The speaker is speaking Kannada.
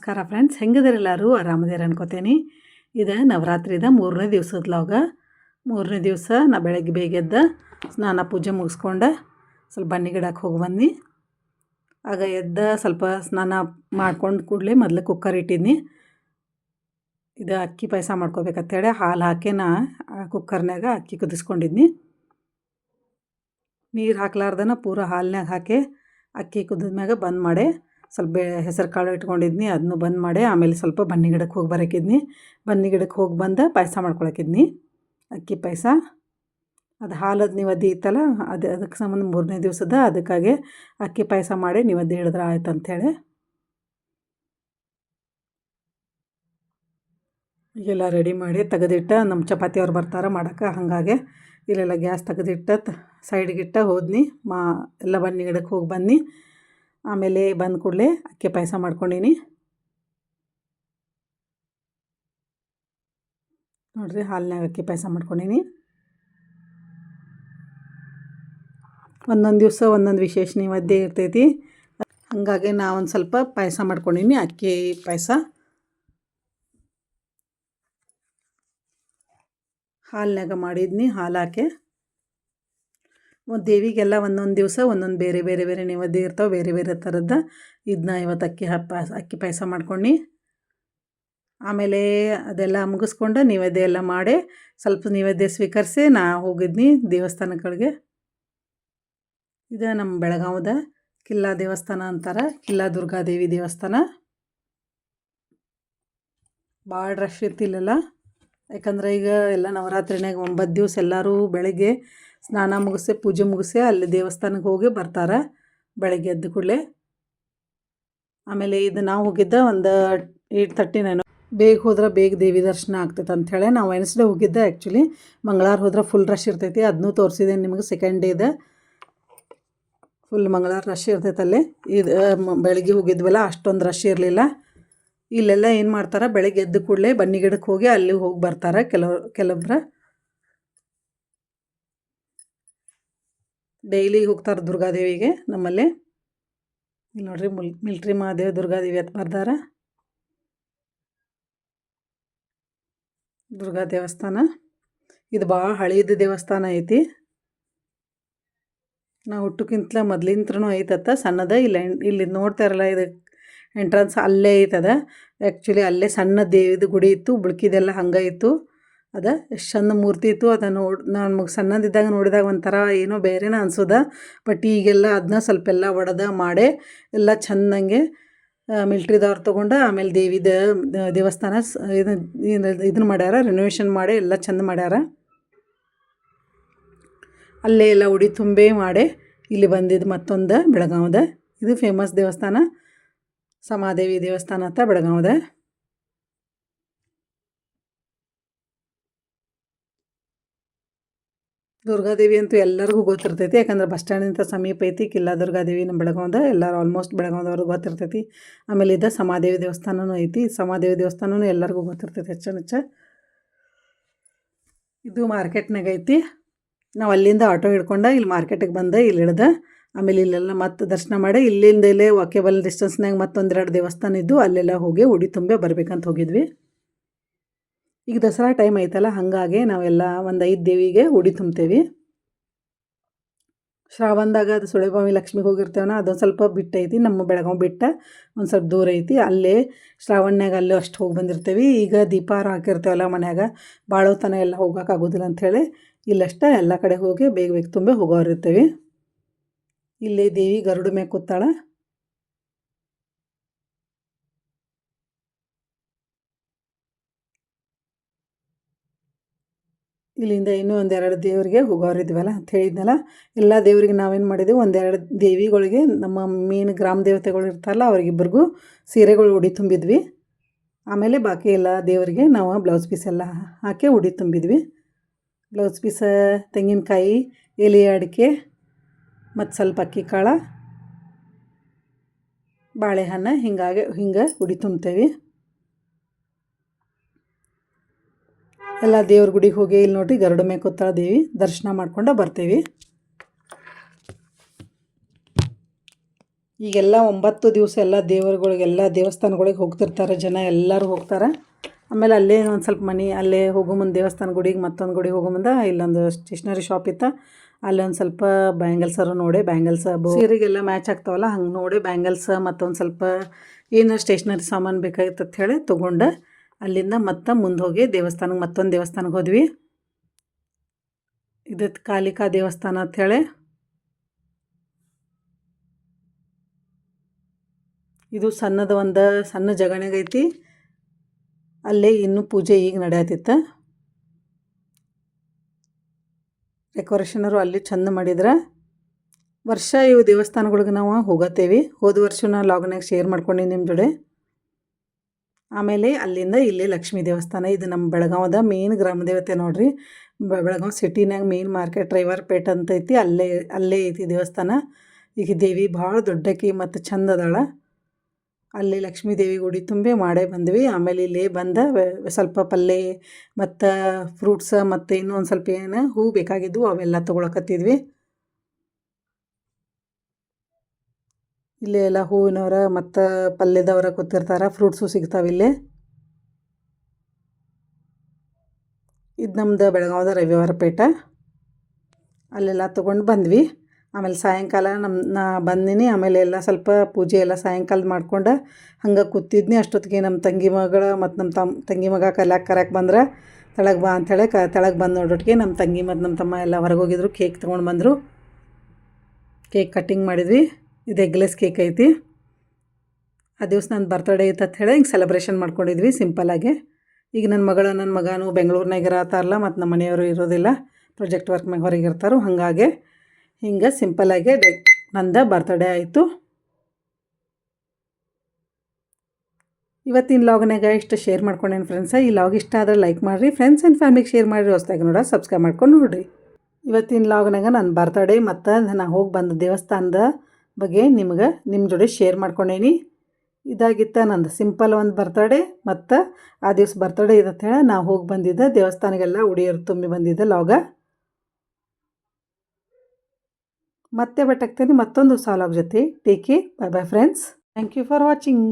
ನಮಸ್ಕಾರ ಫ್ರೆಂಡ್ಸ್, ಹೆಂಗದಿರೆಲ್ಲರೂ ಆರಾಮದಿರ ಅನ್ಕೋತೇನೆ. ಇದು ನವರಾತ್ರಿದ 3ನೇ ದಿವಸದ ಲಾಗ. 3ನೇ ದಿವಸ ನಾ ಬೆಳಗ್ಗೆ ಬೇಗ ಎದ್ದ ಸ್ನಾನ ಪೂಜೆ ಮುಗಿಸ್ಕೊಂಡು ಸ್ವಲ್ಪ ಬನ್ನಿ ಗಿಡಕ್ಕೆ ಹೋಗಿ ಬಂದು ಆಗ ಎದ್ದ ಸ್ವಲ್ಪ ಸ್ನಾನ ಮಾಡ್ಕೊಂಡು ಕೂಡಲೇ ಮೊದಲು ಕುಕ್ಕರ್ ಇಟ್ಟಿದ್ನಿ. ಇದು ಅಕ್ಕಿ ಪಾಯಸ ಮಾಡ್ಕೋಬೇಕಂತೇಳಿ ಹಾಲು ಹಾಕಿ ನಾ ಕುಕ್ಕರ್ನಾಗ ಅಕ್ಕಿ ಕುದಿಸ್ಕೊಂಡಿದ್ನಿ. ನೀರು ಹಾಕ್ಲಾರ್ದನ ಪೂರ ಹಾಲಿನಾಗ ಹಾಕಿ ಅಕ್ಕಿ ಕುದಿದ್ಮ್ಯಾಗ ಬಂದ್ ಮಾಡಿ ಸ್ವಲ್ಪ ಹೆಸರು ಕಾಳು ಇಟ್ಕೊಂಡಿದ್ನಿ, ಅದನ್ನು ಬಂದ್ ಮಾಡಿ ಆಮೇಲೆ ಸ್ವಲ್ಪ ಬನ್ನಿ ಗಿಡಕ್ಕೆ ಹೋಗಿ ಬರೋಕಿದ್ನಿ. ಬನ್ನಿ ಗಿಡಕ್ಕೆ ಹೋಗಿ ಬಂದು ಪಾಯಸ ಮಾಡ್ಕೊಳಕಿದ್ನಿ, ಅಕ್ಕಿ ಪಾಯಸ. ಅದು ಹಾಲದ ನಿವದ್ದಿ ಇತ್ತಲ್ಲ, ಅದಕ್ಕೆ ಸಂಬಂಧ 3ನೇ ದಿವಸದ, ಅದಕ್ಕಾಗಿ ಅಕ್ಕಿ ಪಾಯಸ ಮಾಡಿ ನಿವದ್ದಿ ಹಿಡಿದ್ರೆ ಆಯ್ತು ಅಂಥೇಳಿ ಈಗೆಲ್ಲ ರೆಡಿ ಮಾಡಿ ತೆಗೆದಿಟ್ಟ. ನಮ್ಮ ಚಪಾತಿ ಅವ್ರು ಬರ್ತಾರೆ ಮಾಡೋಕ್ಕೆ, ಹಾಗಾಗಿ ಇಲ್ಲೆಲ್ಲ ಗ್ಯಾಸ್ ತೆಗೆದಿಟ್ಟ ಸೈಡ್ಗಿಟ್ಟ ಹೋದ್ನಿ. ಎಲ್ಲ ಬನ್ನಿ ಗಿಡಕ್ಕೆ ಹೋಗಿ ಬನ್ನಿ. ಆಮೇಲೆ ಬಂದ ಕೂಡಲೇ ಅಕ್ಕಿ ಪಾಯಸ ಮಾಡ್ಕೊಂಡೀನಿ. ನೋಡ್ರಿ, ಹಾಲಿನಾಗ ಅಕ್ಕಿ ಪಾಯಸ ಮಾಡ್ಕೊಂಡೀನಿ. ಒಂದೊಂದು ದಿವಸ ಒಂದೊಂದು ವಿಶೇಷ ನೈವೇದ್ಯ ಇರ್ತೈತಿ, ಹಾಗಾಗಿ ಒಂದು ಸ್ವಲ್ಪ ಪಾಯಸ ಮಾಡ್ಕೊಂಡೀನಿ. ಅಕ್ಕಿ ಪಾಯಸ ಹಾಲಿನಾಗ ಮಾಡಿದ್ನಿ. ಹಾಲು ಹಾಕಿ ದೇವಿಗೆಲ್ಲ ಒಂದೊಂದು ದಿವಸ ಒಂದೊಂದು ಬೇರೆ ಬೇರೆ ಬೇರೆ ನೈವೇದ್ಯ ಇರ್ತಾವೆ, ಬೇರೆ ಬೇರೆ ಥರದ್ದು. ಇದನ್ನ ಇವತ್ತು ಅಕ್ಕಿ ಪಾಯಸ ಮಾಡ್ಕೊಂಡು ಆಮೇಲೆ ಅದೆಲ್ಲ ಮುಗಿಸ್ಕೊಂಡು ನೈವೇದ್ಯ ಎಲ್ಲ ಮಾಡಿ ಸ್ವಲ್ಪ ನೈವೇದ್ಯ ಸ್ವೀಕರಿಸಿ ನಾ ಹೋಗಿದ್ನಿ ದೇವಸ್ಥಾನಗಳಿಗೆ. ಇದು ನಮ್ಮ ಬೆಳಗಾವದ ಕಿಲ್ಲಾ ದೇವಸ್ಥಾನ ಅಂತಾರೆ, ಕಿಲ್ಲಾ ದುರ್ಗಾದೇವಿ ದೇವಸ್ಥಾನ. ಭಾಳ ರಶ್ ಇರ್ತಿಲ್ಲಲ್ಲ, ಯಾಕಂದ್ರೆ ಈಗ ಎಲ್ಲ ನವರಾತ್ರಿನಾಗ 9 ದಿವಸ ಎಲ್ಲರೂ ಬೆಳಗ್ಗೆ ಸ್ನಾನ ಮುಗಿಸಿ ಪೂಜೆ ಮುಗಿಸಿ ಅಲ್ಲಿ ದೇವಸ್ಥಾನಕ್ಕೆ ಹೋಗಿ ಬರ್ತಾರೆ ಬೆಳಗ್ಗೆ ಎದ್ದು ಕೂಡಲೇ. ಆಮೇಲೆ ಇದು ನಾವು ಹೋಗಿದ್ದ ಒಂದು 8:39. ಬೇಗ ಹೋದ್ರೆ ಬೇಗ ದೇವಿ ದರ್ಶನ ಆಗ್ತೈತೆ ಅಂಥೇಳಿ ನಾವು ವೆನ್ಸ್ಡೇ ಹೋಗಿದ್ದೆ. ಆ್ಯಕ್ಚುಲಿ ಮಂಗಳವಾರ ಹೋದ್ರೆ ಫುಲ್ ರಶ್ ಇರ್ತೈತಿ, ಅದನ್ನೂ ತೋರಿಸಿದೆ ನಿಮಗೆ. ಸೆಕೆಂಡ್ ಡೇದ ಫುಲ್ ಮಂಗಳವಾರ ರಶ್ ಇರ್ತೈತಲ್ಲಿ. ಇದು ಬೆಳಗ್ಗೆ ಹೋಗಿದ್ವಲ್ಲ, ಅಷ್ಟೊಂದು ರಶ್ ಇರಲಿಲ್ಲ. ಇಲ್ಲೆಲ್ಲ ಏನು ಮಾಡ್ತಾರೆ, ಬೆಳಗ್ಗೆ ಎದ್ದು ಕೂಡಲೇ ಬನ್ನಿ ಗಿಡಕ್ಕೆ ಹೋಗಿ ಅಲ್ಲಿ ಹೋಗಿ ಬರ್ತಾರೆ ಕೆಲವೊಬ್ರು. ಡೈಲಿ ಹೋಗ್ತಾರೆ ದುರ್ಗಾದೇವಿಗೆ ನಮ್ಮಲ್ಲಿ. ಇಲ್ಲಿ ನೋಡ್ರಿ, ಮಿಲ್ಟ್ರಿ ಮಹಾದೇವ ದುರ್ಗಾದೇವಿ ಅಂತ ಬರ್ದಾರ. ದುರ್ಗಾ ದೇವಸ್ಥಾನ ಇದು ಭಾಳ ಹಳೇದು ದೇವಸ್ಥಾನ ಐತಿ. ನಾವು ಹುಟ್ಟಕ್ಕಿಂತಲ ಮೊದ್ಲಿಂತ್ರನೂ ಐತತ್ತ, ಸಣ್ಣದ. ಇಲ್ಲಿ ನೋಡ್ತಾ ಇರಲ್ಲ, ಇದು ಎಂಟ್ರೆನ್ಸ್ ಅಲ್ಲೇ ಐತದ. ಆ್ಯಕ್ಚುಲಿ ಅಲ್ಲೇ ಸಣ್ಣ ದೇವಿದು ಗುಡಿ ಇತ್ತು, ಬುಳ್ಕಿದೆಲ್ಲ ಹಂಗೆ ಇತ್ತು. ಅದು ಎಷ್ಟು ಚಂದ ಮೂರ್ತಿ ಇತ್ತು. ಅದನ್ನು ನಮಗೆ ಸಣ್ಣದಿದ್ದಾಗ ನೋಡಿದಾಗ ಒಂಥರ ಏನೋ ಬೇರೆನೇ ಅನ್ಸೋದ. ಬಟ್ ಈಗೆಲ್ಲ ಅದನ್ನ ಸ್ವಲ್ಪ ಎಲ್ಲ ಒಡೆದ ಮಾಡಿ ಎಲ್ಲ ಚೆಂದಂಗೆ ಮಿಲ್ಟ್ರಿದವ್ರು ತೊಗೊಂಡು ಆಮೇಲೆ ದೇವಸ್ಥಾನ ಇದನ್ನು ಮಾಡ್ಯಾರ, ರಿನೋವೇಷನ್ ಮಾಡಿ ಎಲ್ಲ ಚೆಂದ ಮಾಡ್ಯಾರ. ಅಲ್ಲೇ ಎಲ್ಲ ಉಡಿ ತುಂಬೆ ಮಾಡಿ ಇಲ್ಲಿ ಬಂದಿದ್ದು ಮತ್ತೊಂದು ಬೆಳಗಾವದ. ಇದು ಫೇಮಸ್ ದೇವಸ್ಥಾನ, ಸಮಾದೇವಿ ದೇವಸ್ಥಾನ ಅಂತ ಬೆಳಗಾವದ. ದುರ್ಗಾದೇವಿ ಅಂತೂ ಎಲ್ಲರಿಗೂ ಗೊತ್ತಿರ್ತೈತಿ, ಯಾಕಂದ್ರೆ ಬಸ್ ಸ್ಟ್ಯಾಂಡಿಂದ ಸಮೀಪ ಐತಿ ಕಿಲ್ಲಾ ದುರ್ಗಾದೇವಿ ನಮ್ಮ ಬೆಳಗಾವದ. ಎಲ್ಲರೂ ಆಲ್ಮೋಸ್ಟ್ ಬೆಳಗಾವದವ್ರಿಗೆ ಗೊತ್ತಿರ್ತೈತಿ. ಆಮೇಲೆ ಇದು ಸಮಾದೇವಿ ದೇವಸ್ಥಾನವೂ ಐತಿ. ಸಮಾದೇವಿ ದೇವಸ್ಥಾನವೂ ಎಲ್ಲರಿಗೂ ಗೊತ್ತಿರ್ತೈತಿ ಹೆಚ್ಚು. ಇದು ಮಾರ್ಕೆಟ್ನಾಗ ಐತಿ. ನಾವು ಅಲ್ಲಿಂದ ಆಟೋ ಹಿಡ್ಕೊಂಡು ಇಲ್ಲಿ ಮಾರ್ಕೆಟಿಗೆ ಬಂದೆ, ಇಲ್ಲಿ ಇಳ್ದೆ ಆಮೇಲೆ ಇಲ್ಲೆಲ್ಲ ಮತ್ತೆ ದರ್ಶನ ಮಾಡಿ ಇಲ್ಲೇ ವಾಕೇಬಲ್ ಡಿಸ್ಟೆನ್ಸ್ನಾಗ ಮತ್ತೊಂದೆರಡು ದೇವಸ್ಥಾನ ಇದ್ದು ಅಲ್ಲೆಲ್ಲ ಹೋಗಿ ಉಡಿ ತುಂಬೆ ಬರ್ಬೇಕಂತ ಹೋಗಿದ್ವಿ. ಈಗ ದಸರಾ ಟೈಮ್ ಐತಲ್ಲ, ಹಾಗಾಗಿ ನಾವೆಲ್ಲ ಒಂದು 5 ದೇವಿಗೆ ಉಡಿ ತುಂಬ್ತೇವೆ. ಶ್ರಾವಣದಾಗ ಅದು ಸುಳೆಭಾವಿ ಲಕ್ಷ್ಮಿಗೆ ಹೋಗಿರ್ತೇವನ, ಅದೊಂದು ಸ್ವಲ್ಪ ಬಿಟ್ಟೈತಿ. ನಮ್ಮ ಬೆಳಗಾವಿ ಬಿಟ್ಟ ಒಂದು ಸ್ವಲ್ಪ ದೂರ ಐತಿ. ಅಲ್ಲೇ ಶ್ರಾವಣನಾಗ ಅಲ್ಲೇ ಅಷ್ಟು ಹೋಗಿ ಬಂದಿರ್ತೇವೆ. ಈಗ ದೀಪಾರ ಹಾಕಿರ್ತೇವಲ್ಲ ಮನ್ಯಾಗ, ಬಾಳೋತನ ಎಲ್ಲ ಹೋಗೋಕ್ಕಾಗೋದಿಲ್ಲ ಅಂಥೇಳಿ ಇಲ್ಲಷ್ಟ ಎಲ್ಲ ಕಡೆ ಹೋಗಿ ಬೇಗ ತುಂಬೆ ಹೋಗೋರಿರ್ತೇವೆ. ಇಲ್ಲೇ ದೇವಿ ಗರುಡ ಮೇಲೆ ಕೂತಾಳ. ಇಲ್ಲಿಂದ ಇನ್ನೂ 1-2 ದೇವರಿಗೆ ಹೋಗೋರಿದ್ವಲ್ಲ ಅಂತ ಹೇಳಿದ್ನಲ್ಲ. ಎಲ್ಲ ದೇವರಿಗೆ ನಾವೇನು ಮಾಡಿದ್ವಿ, 1-2 ದೇವಿಗಳಿಗೆ, ನಮ್ಮ ಮೇನ್ ಗ್ರಾಮ ದೇವತೆಗಳು ಇರ್ತಾರಲ್ಲ ಅವ್ರಿಗಿಬ್ಬರಿಗೂ ಸೀರೆಗಳು ಉಡಿ ತುಂಬಿದ್ವಿ. ಆಮೇಲೆ ಬಾಕಿ ಎಲ್ಲ ದೇವರಿಗೆ ನಾವು ಬ್ಲೌಸ್ ಪೀಸ್ ಎಲ್ಲ ಹಾಕಿ ಉಡಿ ತುಂಬಿದ್ವಿ. ಬ್ಲೌಸ್ ಪೀಸ, ತೆಂಗಿನಕಾಯಿ, ಎಲೆ ಅಡಿಕೆ ಮತ್ತು ಸ್ವಲ್ಪ ಅಕ್ಕಿ ಕಾಳು, ಬಾಳೆಹಣ್ಣು ಹಿಂಗೆ ಉಡಿ ತುಂಬ್ತೇವೆ. ಎಲ್ಲ ದೇವ್ರ ಗುಡಿಗೆ ಹೋಗಿ ಇಲ್ಲಿ ನೋಡ್ರಿ ಗರುಡ ಮೇಲೆ ಕೂತಾಳ ದೇವಿ, ದರ್ಶನ ಮಾಡ್ಕೊಂಡು ಬರ್ತೀವಿ. ಈಗೆಲ್ಲ 9 ದಿವಸ ಎಲ್ಲ ದೇವರುಗಳಿಗೆಲ್ಲ ದೇವಸ್ಥಾನಗಳಿಗೆ ಹೋಗ್ತಿರ್ತಾರೆ ಜನ, ಎಲ್ಲರೂ ಹೋಗ್ತಾರೆ. ಆಮೇಲೆ ಅಲ್ಲೇ ಒಂದು ಸ್ವಲ್ಪ ಮನೆ ಅಲ್ಲೇ ಹೋಗೋ ಮುಂದೆ ದೇವಸ್ಥಾನ ಗುಡಿಗೆ ಮತ್ತೊಂದು ಗುಡಿಗೆ ಹೋಗೋ ಮುಂದೆ ಇಲ್ಲೊಂದು ಸ್ಟೇಷ್ನರಿ ಶಾಪ್ ಇತ್ತು, ಅಲ್ಲಿ ಒಂದು ಸ್ವಲ್ಪ ಬ್ಯಾಂಗಲ್ಸರು ನೋಡಿ, ಬ್ಯಾಂಗಲ್ಸ್ ಸೀರೆಗೆಲ್ಲ ಮ್ಯಾಚ್ ಆಗ್ತಾವಲ್ಲ ಹಂಗೆ ನೋಡಿ ಬ್ಯಾಂಗಲ್ಸ್ ಮತ್ತೊಂದು ಸ್ವಲ್ಪ ಏನು ಸ್ಟೇಷ್ನರಿ ಸಾಮಾನು ಬೇಕಾಗಿತ್ತು ಅಂತ ಹೇಳಿ ತೊಗೊಂಡು ಅಲ್ಲಿಂದ ಮತ್ತೆ ಮುಂದೆ ಹೋಗಿ ದೇವಸ್ಥಾನಕ್ಕೆ ಮತ್ತೊಂದು ದೇವಸ್ಥಾನಕ್ಕೆ ಹೋದ್ವಿ. ಇದು ಕಾಳಿಕಾ ದೇವಸ್ಥಾನ ಅಂಥೇಳಿ. ಇದು ಸಣ್ಣದ ಒಂದು ಸಣ್ಣ ಜಗಣಿಗೈತಿ, ಅಲ್ಲೇ ಇನ್ನೂ ಪೂಜೆ ಈಗ ನಡೆಯತ್ತಿತ್ತು. ಡೆಕೋರೇಷನರು ಅಲ್ಲಿ ಚಂದ ಮಾಡಿದ್ರೆ. ವರ್ಷ ಇವು ದೇವಸ್ಥಾನಗಳಿಗೆ ನಾವು ಹೋಗತ್ತೇವೆ. ಹೋದ ವರ್ಷ ನಾನು ಲಾಗ್ನಾಗ ಶೇರ್ ಮಾಡ್ಕೊಂಡು ನಿಮ್ಮ ಜೊತೆ. ಆಮೇಲೆ ಅಲ್ಲಿಂದ ಇಲ್ಲಿ ಲಕ್ಷ್ಮೀ ದೇವಸ್ಥಾನ, ಇದು ನಮ್ಮ ಬೆಳಗಾವದ ಮೇನ್ ಗ್ರಾಮ ದೇವತೆ ನೋಡ್ರಿ. ಬೆಳಗಾವಿ ಸಿಟಿನಾಗ ಮೇನ್ ಮಾರ್ಕೆಟ್ ರೈವರ್ ಪೇಟ್ ಅಂತ ಐತಿ, ಅಲ್ಲೇ ಐತಿ ದೇವಸ್ಥಾನ. ಈಗ ದೇವಿ ಭಾಳ ದೊಡ್ಡಕಿ ಮತ್ತು ಚಂದ ಅದಾಳ. ಅಲ್ಲಿ ಲಕ್ಷ್ಮೀ ದೇವಿ ಗುಡಿ ತುಂಬಿ ಮಾಡೇ ಬಂದ್ವಿ. ಆಮೇಲೆ ಇಲ್ಲಿ ಬಂದ ಸ್ವಲ್ಪ ಪಲ್ಯ ಮತ್ತು ಫ್ರೂಟ್ಸ್ ಮತ್ತು ಇನ್ನೂ ಒಂದು ಸ್ವಲ್ಪ ಏನು ಹೂ ಬೇಕಾಗಿದ್ವು ಅವೆಲ್ಲ ತೊಗೊಳಕತ್ತಿದ್ವಿ. ಇಲ್ಲೇ ಎಲ್ಲ ಹೂವಿನವರ ಮತ್ತು ಪಲ್ಯದವರ ಕೂತಿರ್ತಾರೆ, ಫ್ರೂಟ್ಸು ಸಿಗ್ತಾವಿಲ್ಲಿ. ಇದು ನಮ್ದು ಬೆಳಗಾವದ ರವಿವಾರ ಪೇಟ. ಅಲ್ಲೆಲ್ಲ ತೊಗೊಂಡು ಬಂದ್ವಿ. ಆಮೇಲೆ ಸಾಯಂಕಾಲ ನಾ ಬಂದಿನಿ. ಆಮೇಲೆ ಎಲ್ಲ ಸ್ವಲ್ಪ ಪೂಜೆ ಎಲ್ಲ ಸಾಯಂಕಾಲ ಮಾಡ್ಕೊಂಡು ಹಂಗೆ ಕೂತಿದ್ನಿ. ಅಷ್ಟೊತ್ತಿಗೆ ನಮ್ಮ ತಂಗಿ ಮಗಳು ಮತ್ತು ನಮ್ಮ ತಂಗಿ ಮಗ ಕರ್ಯಾಕೆ ಬಂದ್ರೆ ತೆಳಗೆ ಬಾ ಅಂಥೇಳಿ ತೆಳಗೆ ಬಂದು ನೋಡೋಟ್ಟಿಗೆ ನಮ್ಮ ತಂಗಿ ಮತ್ತು ನಮ್ಮ ತಮ್ಮ ಎಲ್ಲ ಹೊರಗೆ ಹೋಗಿದ್ರು. ಕೇಕ್ ತೊಗೊಂಡು ಬಂದರು, ಕೇಕ್ ಕಟ್ಟಿಂಗ್ ಮಾಡಿದ್ವಿ. ಇದು ಎಗ್ಲೆಸ್ ಕೇಕ್ ಐತಿ. ಆ ದಿವಸ ನನ್ನ ಬರ್ತಡೇ ಇತ್ತು ಅಂತ ಹೇಳಿ ಹಿಂಗೆ ಸೆಲೆಬ್ರೇಷನ್ ಮಾಡ್ಕೊಂಡಿದ್ವಿ ಸಿಂಪಲ್ಲಾಗಿ. ಈಗ ನನ್ನ ಮಗನೂ ಬೆಂಗಳೂರಿನಾಗ ಇರತ್ತಾರಲ್ಲ, ಮತ್ತು ನಮ್ಮ ಮನೆಯವರು ಇರೋದಿಲ್ಲ, ಪ್ರಾಜೆಕ್ಟ್ ವರ್ಕ್ ಮ್ಯಾಗ ಹೊರಗೆ ಇರ್ತಾರೋ, ಹಾಗಾಗಿ ಹಿಂಗೆ ಸಿಂಪಲ್ಲಾಗಿ ನಂದು ಬರ್ತಡೇ ಆಯಿತು. ಇವತ್ತಿನ ಲಾಗ್ನಾಗ ಇಷ್ಟು ಶೇರ್ ಮಾಡ್ಕೊಂಡೇನು ಫ್ರೆಂಡ್ಸ. ಈ ಲಾಗ್ ಇಷ್ಟ ಆದರೆ ಲೈಕ್ ಮಾಡಿರಿ, ಫ್ರೆಂಡ್ಸ್ ಆ್ಯಂಡ್ ಫ್ಯಾಮಿಲಿಗೆ ಶೇರ್ ಮಾಡಿರಿ, ಹೊಸದಾಗಿ ನೋಡ ಸಬ್ಸ್ಕ್ರೈಬ್ ಮಾಡ್ಕೊಂಡು ನೋಡಿರಿ. ಇವತ್ತಿನ ಲಾಗ್ನಾಗ ನನ್ನ ಬರ್ತಡೇ ಮತ್ತು ನಾನು ಹೋಗಿ ಬಂದ ದೇವಸ್ಥಾನದ ಬಗ್ಗೆ ನಿಮ್ಮ ಜೋಡಿ ಶೇರ್ ಮಾಡ್ಕೊಂಡೇನಿ. ಇದಾಗಿತ್ತು ನಂದು ಸಿಂಪಲ್ ಒಂದು ಬರ್ತಡೇ. ಮತ್ತು ಆ ದಿವಸ ಬರ್ತಡೇ ಇದೆ ಅಂತ ಹೇಳಿ ನಾವು ಹೋಗಿ ಬಂದಿದ್ದೆ ದೇವಸ್ಥಾನಗೆಲ್ಲ ಉಡಿಯರು ತುಂಬಿ ಬಂದಿದ್ದೆ ಲಾಗ. ಮತ್ತೆ ಬಟ್ ಆಗ್ತೇನೆ ಮತ್ತೊಂದು ಸಾಲಾಗ್ ಜೊತೆ. Take care, bye bye friends. Thank you for watching.